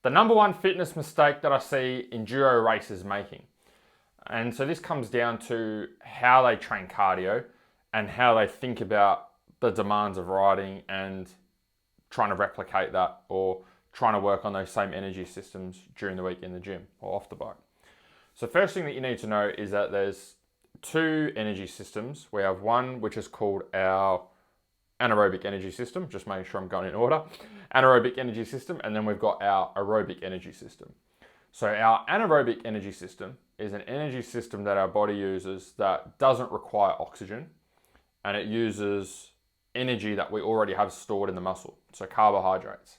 The number one fitness mistake that I see enduro racers making. And so this comes down to how they train cardio and how they think about the demands of riding and trying to replicate that or trying to work on those same energy systems during the week in the gym or off the bike. So first thing that you need to know is that there's two energy systems. We have one which is called our anaerobic energy system, just making sure I'm going in order, anaerobic energy system, and then we've got our aerobic energy system. So our anaerobic energy system is an energy system that our body uses that doesn't require oxygen, and it uses energy that we already have stored in the muscle, so carbohydrates.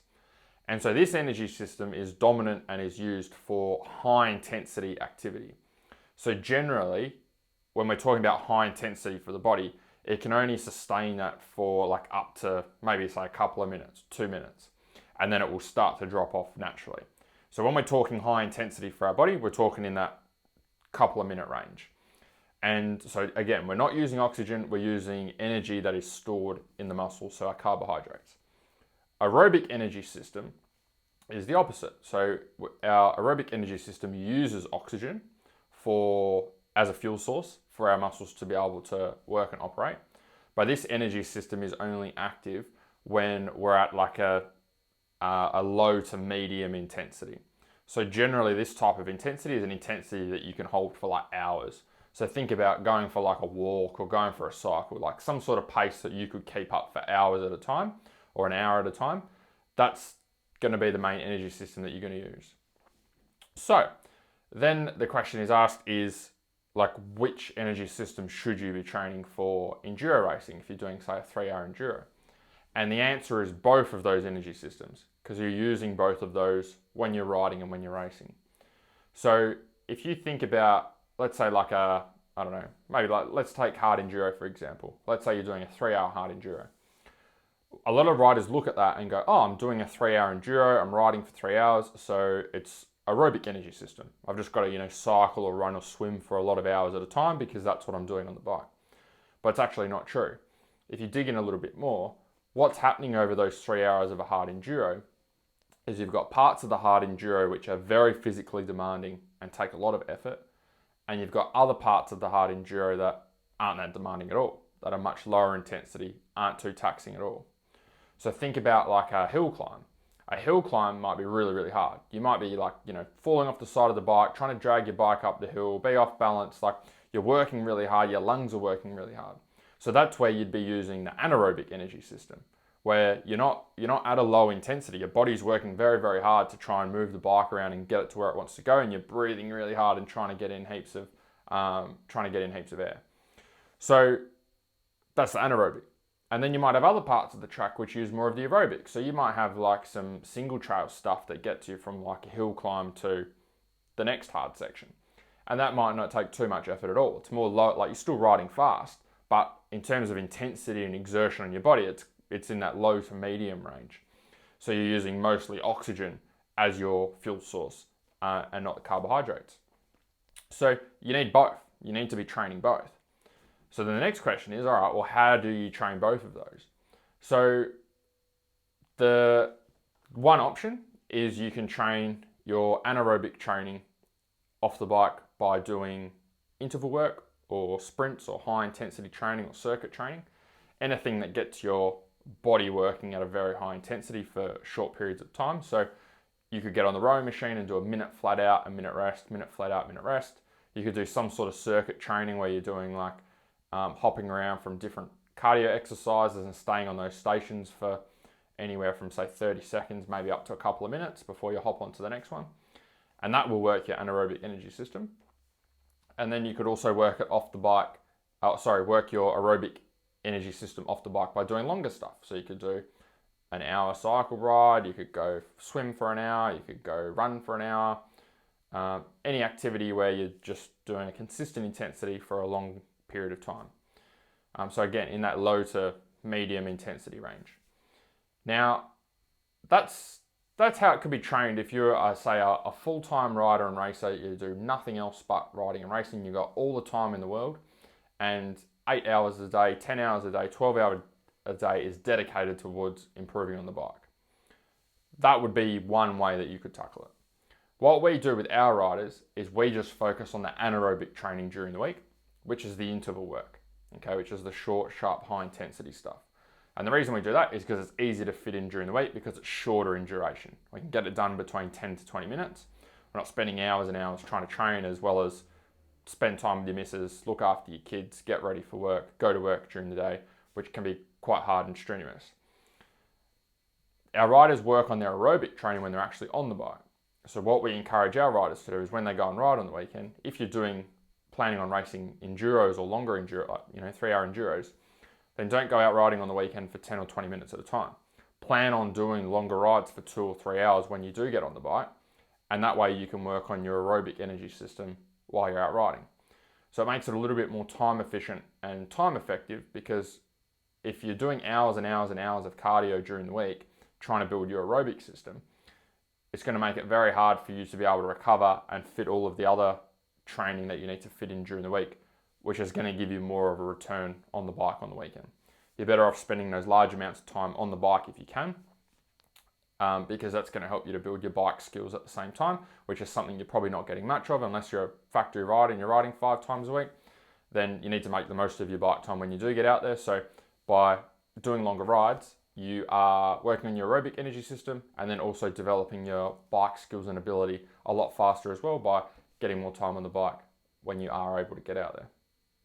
And so this energy system is dominant and is used for high intensity activity. So generally, when we're talking about high intensity for the body, it can only sustain that for like up to maybe say a couple of minutes, 2 minutes, and then it will start to drop off naturally. So when we're talking high intensity for our body, we're talking in that couple of minute range. And so again, we're not using oxygen, we're using energy that is stored in the muscle, so our carbohydrates. Aerobic energy system is the opposite. So our aerobic energy system uses oxygen as a fuel source for our muscles to be able to work and operate. But this energy system is only active when we're at like a low to medium intensity. So generally this type of intensity is an intensity that you can hold for like hours. So think about going for like a walk or going for a cycle, like some sort of pace that you could keep up for hours at a time or an hour at a time. That's going to be the main energy system that you're going to use. So then the question is asked is like, which energy system should you be training for enduro racing if you're doing say a 3-hour enduro? And the answer is both of those energy systems, because you're using both of those when you're riding and when you're racing. So if you think about, let's say like let's take hard enduro for example. Let's say you're doing a 3-hour hard enduro. A lot of riders look at that and go, oh, I'm doing a 3-hour enduro, I'm riding for 3 hours, so it's aerobic energy system. I've just got to, cycle or run or swim for a lot of hours at a time because that's what I'm doing on the bike. But it's actually not true. If you dig in a little bit more, what's happening over those 3 hours of a hard enduro is you've got parts of the hard enduro which are very physically demanding and take a lot of effort, and you've got other parts of the hard enduro that aren't that demanding at all, that are much lower intensity, aren't too taxing at all. So think about like a hill climb. A hill climb might be really, really hard. You might be like, falling off the side of the bike, trying to drag your bike up the hill, be off balance, like you're working really hard, your lungs are working really hard. So that's where you'd be using the anaerobic energy system, where you're not at a low intensity. Your body's working very, very hard to try and move the bike around and get it to where it wants to go, and you're breathing really hard and trying to get in heaps of air. So that's the anaerobic. And then you might have other parts of the track which use more of the aerobic. So you might have like some single trail stuff that gets you from like a hill climb to the next hard section. And that might not take too much effort at all. It's more low, like you're still riding fast, but in terms of intensity and exertion on your body, it's in that low to medium range. So you're using mostly oxygen as your fuel source and not the carbohydrates. So you need both. You need to be training both. So then the next question is, all right, well, how do you train both of those? So the one option is you can train your anaerobic training off the bike by doing interval work or sprints or high intensity training or circuit training, anything that gets your body working at a very high intensity for short periods of time. So you could get on the rowing machine and do a minute flat out, a minute rest, minute flat out, minute rest. You could do some sort of circuit training where you're doing like hopping around from different cardio exercises and staying on those stations for anywhere from say 30 seconds, maybe up to a couple of minutes before you hop onto the next one. And that will work your anaerobic energy system. And then you could also work it off the bike, work your aerobic energy system off the bike by doing longer stuff. So you could do an hour cycle ride, you could go swim for an hour, you could go run for an hour, any activity where you're just doing a consistent intensity for a long period of time. So again, in that low to medium intensity range. Now, that's how it could be trained if you're, say, a full-time rider and racer. You do nothing else but riding and racing. You've got all the time in the world, and 8 hours a day, 10 hours a day, 12 hours a day is dedicated towards improving on the bike. that would be one way that you could tackle it. What we do with our riders is we just focus on the anaerobic training during the week, which is the interval work, okay, which is the short, sharp, high intensity stuff. And the reason we do that is because it's easy to fit in during the week because it's shorter in duration. We can get it done between 10 to 20 minutes. We're not spending hours and hours trying to train, as well as spend time with your missus, look after your kids, get ready for work, go to work during the day, which can be quite hard and strenuous. Our riders work on their aerobic training when they're actually on the bike. So what we encourage our riders to do is when they go and ride on the weekend, if you're planning on racing enduros or longer enduro, like 3-hour enduros, then don't go out riding on the weekend for 10 or 20 minutes at a time. Plan on doing longer rides for 2 or 3 hours when you do get on the bike, and that way you can work on your aerobic energy system while you're out riding. So it makes it a little bit more time efficient and time effective, because if you're doing hours and hours and hours of cardio during the week trying to build your aerobic system, it's going to make it very hard for you to be able to recover and fit all of the other training that you need to fit in during the week, which is going to give you more of a return on the bike on the weekend. You're better off spending those large amounts of time on the bike if you can, because that's going to help you to build your bike skills at the same time, which is something you're probably not getting much of unless you're a factory rider and you're riding 5 times a week. Then you need to make the most of your bike time when you do get out there. So by doing longer rides, you are working on your aerobic energy system and then also developing your bike skills and ability a lot faster as well by getting more time on the bike when you are able to get out there.